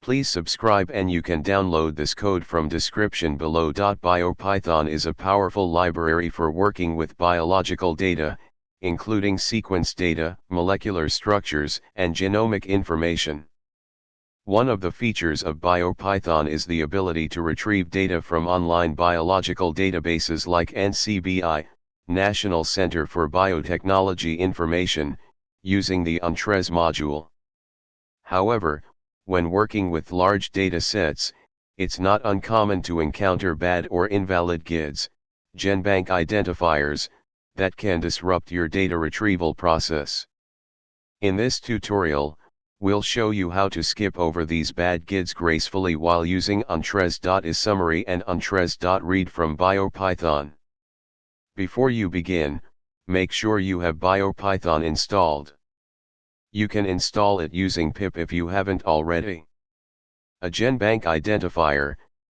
Please subscribe and you can download this code from description below. BioPython is a powerful library for working with biological data, including sequence data, molecular structures, and genomic information. One of the features of BioPython is the ability to retrieve data from online biological databases like NCBI, National Center for Biotechnology Information, using the Entrez module. However, when working with large data sets, it's not uncommon to encounter bad or invalid GIDs, GenBank Identifiers, that can disrupt your data retrieval process. In this tutorial, we'll show you how to skip over these bad GIDs gracefully while using Entrez.esummary and Entrez.read from BioPython. Before you begin, make sure you have BioPython installed. You can install it using pip if you haven't already. A GenBank Identifier,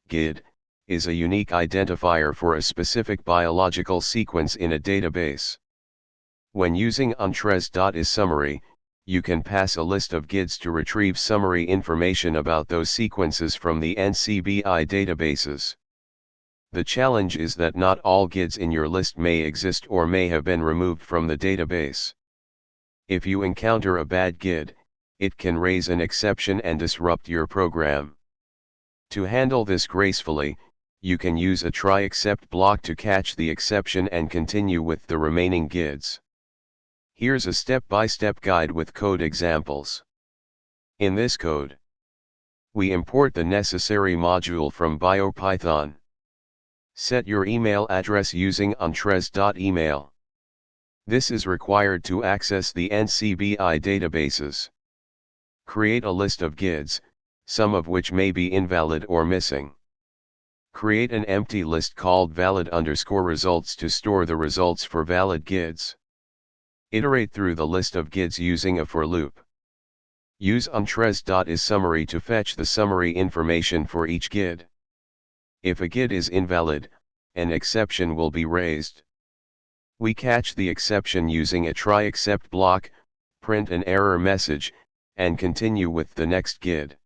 GID, is a unique identifier for a specific biological sequence in a database. When using Entrez.esummary, you can pass a list of GIDs to retrieve summary information about those sequences from the NCBI databases. The challenge is that not all GIDs in your list may exist or may have been removed from the database. If you encounter a bad GID, it can raise an exception and disrupt your program. To handle this gracefully, you can use a try except block to catch the exception and continue with the remaining GIDs. Here's a step-by-step guide with code examples. In this code, we import the necessary module from BioPython. Set your email address using Entrez.email. This is required to access the NCBI databases. Create a list of GIDs, some of which may be invalid or missing. Create an empty list called valid_results to store the results for valid GIDs. Iterate through the list of GIDs using a for loop. Use Entrez.esummary to fetch the summary information for each GID. If a GID is invalid, an exception will be raised. We catch the exception using a try except block, print an error message, and continue with the next GID.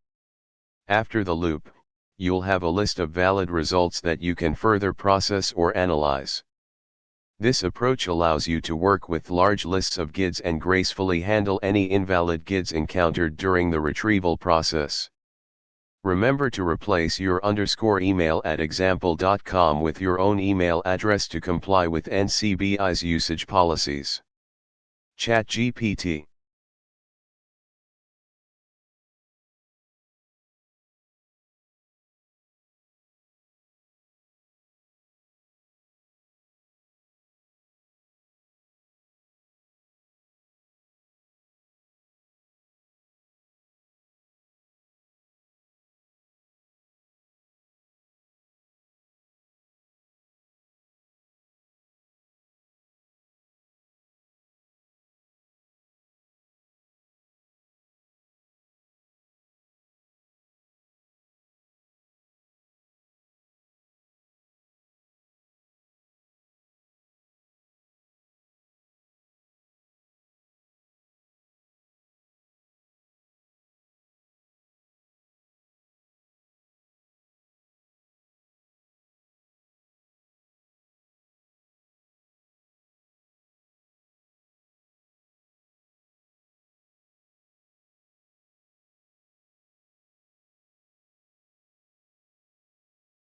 After the loop, you'll have a list of valid results that you can further process or analyze. This approach allows you to work with large lists of GIDs and gracefully handle any invalid GIDs encountered during the retrieval process. Remember to replace your _email at example.com with your own email address to comply with NCBI's usage policies. ChatGPT.